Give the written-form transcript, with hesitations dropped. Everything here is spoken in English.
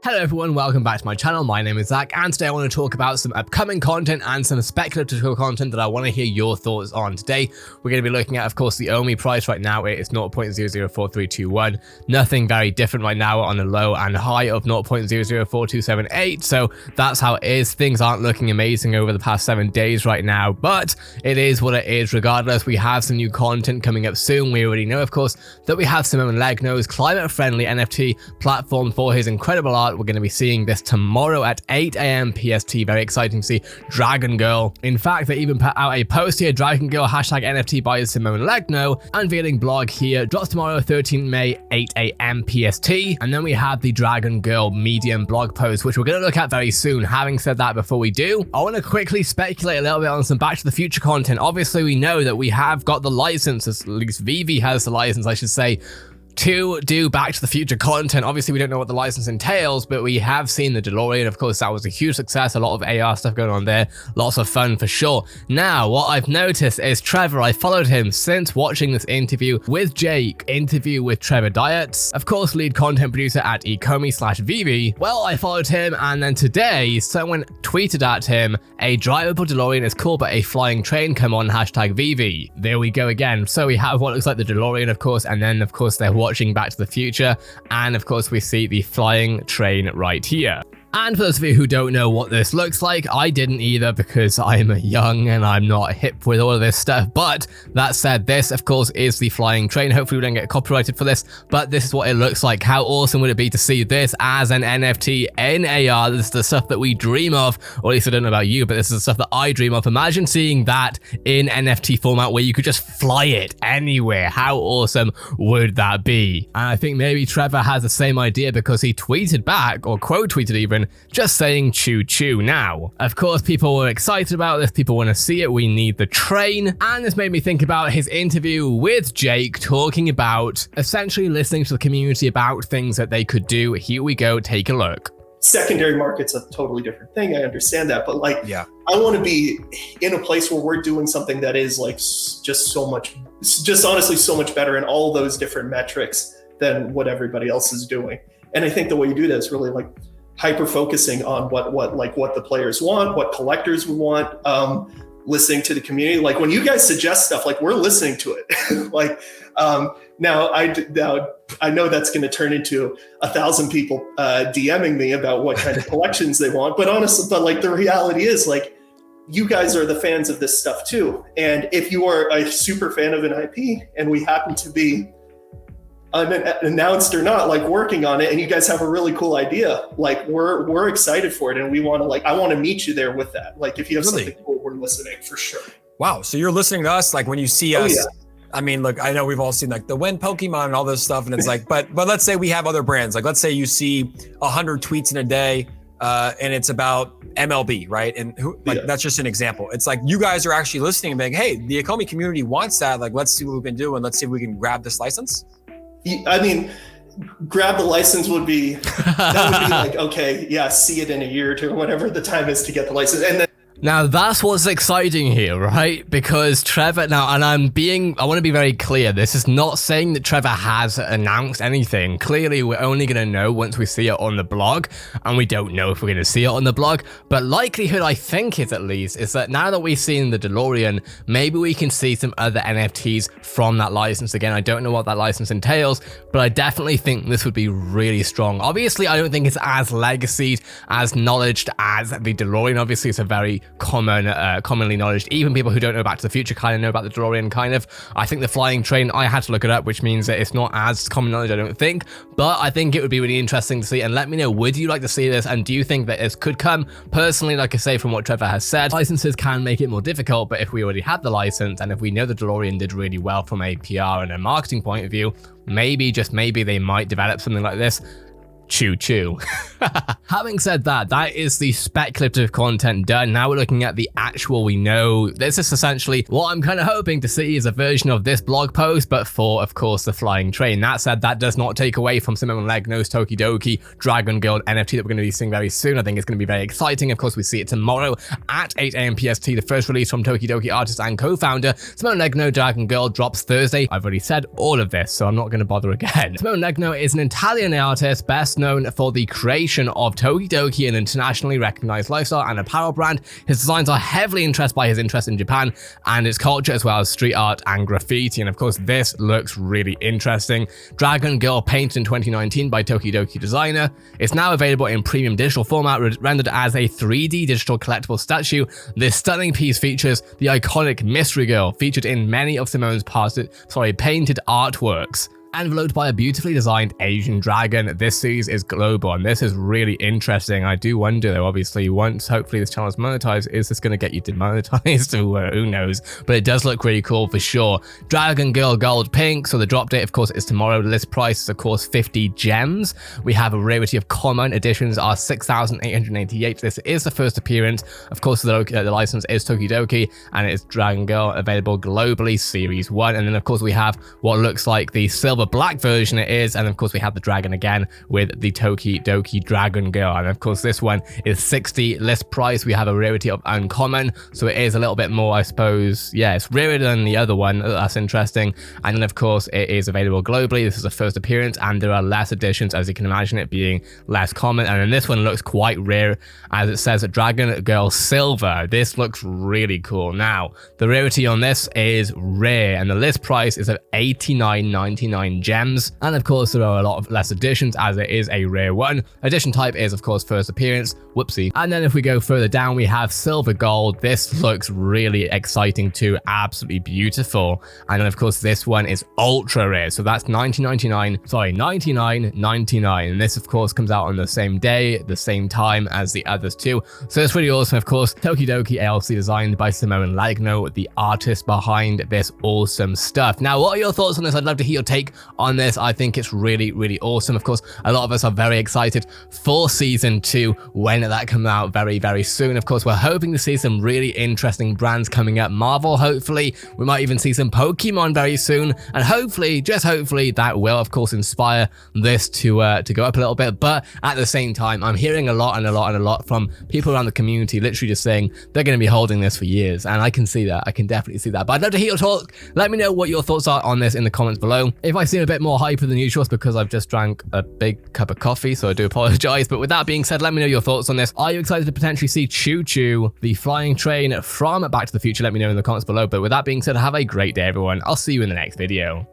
Hello everyone, welcome back to my channel. My name is Zach, and today I want to talk about some upcoming content and some speculative content that I want to hear your thoughts on. Today, we're going to be looking at, of course, the ECOMI price right now. It is 0.004321. Nothing very different right now on the low and high of 0.004278. So that's how it is. Things aren't looking amazing over the past 7 days right now, but it is what it is. Regardless, we have some new content coming up soon. We already know, of course, that we have Simone Legno's climate-friendly NFT platform for his incredible art. We're going to be seeing this tomorrow at 8 AM PST. Very exciting to see Dragon Girl. In fact, they even put out a post here, Dragon Girl hashtag NFT by Simone Legno, unveiling blog here. Drops tomorrow, 13 May, 8 AM PST. And then we have the Dragon Girl Medium blog post, which we're going to look at very soon. Having said that, before we do, I want to quickly speculate a little bit on some Back to the Future content. Obviously, we know that we have got the license, at least VeVe has the license, I should say, to do Back to the Future content. Obviously, we don't know what the license entails, but we have seen the DeLorean. Of course, that was a huge success. A lot of AR stuff going on there. Lots of fun for sure. Now, what I've noticed is Trevor, I followed him since watching this interview with Jake, interview with Trevor Dietz, of course, lead content producer at ECOMI/VeVe. Well, I followed him, and then today, someone tweeted at him, a drivable DeLorean is cool, but a flying train, come on, hashtag VeVe. There we go again. So we have what looks like the DeLorean, of course, and then, of course, they're watching Back to the Future, and of course we see the flying train right here. And for those of you who don't know what this looks like, I didn't either because I'm young and I'm not hip with all of this stuff. But that said, this of course is the flying train. Hopefully we don't get copyrighted for this, but this is what it looks like. How awesome would it be to see this as an NFT in AR? This is the stuff that we dream of, or at least I don't know about you, but this is the stuff that I dream of. Imagine seeing that in NFT format where you could just fly it anywhere. How awesome would that be? And I think maybe Trevor has the same idea because he tweeted back, or quote tweeted even, just saying choo choo. Now, of course, people were excited about this. People want to see it. We need the train. And this made me think about his interview with Jake, talking about essentially listening to the community about things that they could do. Here we go. Take a look. Secondary market's a totally different thing. I understand that. But like, yeah, I want to be in a place where we're doing something that is like just honestly so much better in all those different metrics than what everybody else is doing. And I think the way you do that is really like hyper focusing on what the players want, what collectors would want, listening to the community. Like when you guys suggest stuff, like we're listening to it. Like now I know that's going to turn into 1,000 people DMing me about what kind of collections they want. But honestly, like the reality is like you guys are the fans of this stuff too. And if you are a super fan of an IP and we happen to be unannounced or not, like working on it, and you guys have a really cool idea, like we're excited for it, and we want to I want to meet you there with that. Like if you have something cool, we're listening for sure. Wow, so you're listening to us, like when you see us. Yeah. I mean, look, I know we've all seen like the Win Pokemon and all this stuff, and it's like, but let's say we have other brands. Like let's say you see 100 tweets in a day, and it's about MLB, right? And that's just an example. It's like you guys are actually listening and being, hey, the ECOMI community wants that. Like let's see what we've been doing. Let's see if we can grab this license. I mean, grab the license would be, that would be like, okay, yeah, see it in a year or two, or whatever the time is to get the license. And then now that's what's exciting here, right? Because Trevor, now, and I want to be very clear, this is not saying that Trevor has announced anything. Clearly, we're only going to know once we see it on the blog, and we don't know if we're going to see it on the blog. But likelihood, I think, is that now that we've seen the DeLorean, maybe we can see some other NFTs from that license. Again, I don't know what that license entails, but I definitely think this would be really strong. Obviously, I don't think it's as legacied, as knowledged as the DeLorean. Obviously, it's a very commonly knowledged. Even people who don't know Back to the Future kind of know about the DeLorean, kind of. I think the flying train, I had to look it up, which means that it's not as common knowledge, I don't think, but I think it would be really interesting to see. And let me know, would you like to see this, and do you think that this could come? Personally, like I say, from what Trevor has said, licenses can make it more difficult, but if we already had the license, and if we know the DeLorean did really well from a PR and a marketing point of view, maybe, just maybe, they might develop something like this. Choo choo. Having said that, that is the speculative content done. Now we're looking at the actual, we know. This is essentially what I'm kind of hoping to see is a version of this blog post, but for, of course, the flying train. That said, that does not take away from Simone Legno's Tokidoki Dragon Girl NFT that we're going to be seeing very soon. I think it's going to be very exciting. Of course, we see it tomorrow at 8 AM PST. The first release from Tokidoki artist and co-founder Simone Legno Dragon Girl drops Thursday. I've already said all of this, so I'm not going to bother again. Simone Legno is an Italian artist, best best known for the creation of Tokidoki, an internationally recognized lifestyle and apparel brand. His designs are heavily influenced by his interest in Japan and its culture, as well as street art and graffiti. And of course, this looks really interesting. Dragon Girl, painted in 2019 by Tokidoki designer. It's now available in premium digital format, rendered as a 3D digital collectible statue. This stunning piece features the iconic Mystery Girl, featured in many of Simone's painted artworks. Enveloped by a beautifully designed Asian dragon, this series is global, and this is really interesting. I do wonder, though, obviously, once hopefully this channel is monetized, is this going to get you demonetized? Who knows? But it does look really cool for sure. Dragon Girl Gold Pink, so the drop date, of course, is tomorrow. The list price is, of course, 50 gems. We have a rarity of common. Editions are 6,888. This is the first appearance. Of course, the license is Tokidoki, and it's Dragon Girl, available globally, Series 1. And then, of course, we have what looks like the silver black version it is, and of course we have the dragon again with the Tokidoki Dragon Girl, and of course this one is 60 list price. We have a rarity of uncommon, so it is a little bit more, I suppose, yeah, it's rarer than the other one. That's interesting. And then of course it is available globally. This is a first appearance, and there are less editions, as you can imagine, it being less common. And then this one looks quite rare, as it says Dragon Girl Silver. This looks really cool. Now the rarity on this is rare, and the list price is at 89.99 gems. And of course there are a lot of less editions, as it is a rare one. Edition type is of course first appearance. Whoopsie. And then if we go further down, we have silver gold. This looks really exciting too, absolutely beautiful. And then of course this one is ultra rare, so that's 99.99, and this of course comes out on the same day, the same time as the others too. So it's really awesome. Of course, Tokidoki LLC, designed by Simone Lagno, the artist behind this awesome stuff. Now, what are your thoughts on this? I'd love to hear your take on this. I think it's really, really awesome. Of course, a lot of us are very excited for season 2 when that comes out very, very soon. Of course, we're hoping to see some really interesting brands coming up. Marvel, hopefully. We might even see some Pokemon very soon, and hopefully, just hopefully, that will of course inspire this to go up a little bit. But at the same time, I'm hearing a lot from people around the community, literally just saying they're going to be holding this for years, and I can see that. I can definitely see that. But I'd love to hear your talk. Let me know what your thoughts are on this in the comments below. If I seem a bit more hyper than usual, it's because I've just drank a big cup of coffee, so I do apologize. But with that being said, let me know your thoughts on this. Are you excited to potentially see Choo Choo, the flying train from Back to the Future? Let me know in the comments below. But with that being said, have a great day, everyone. I'll see you in the next video.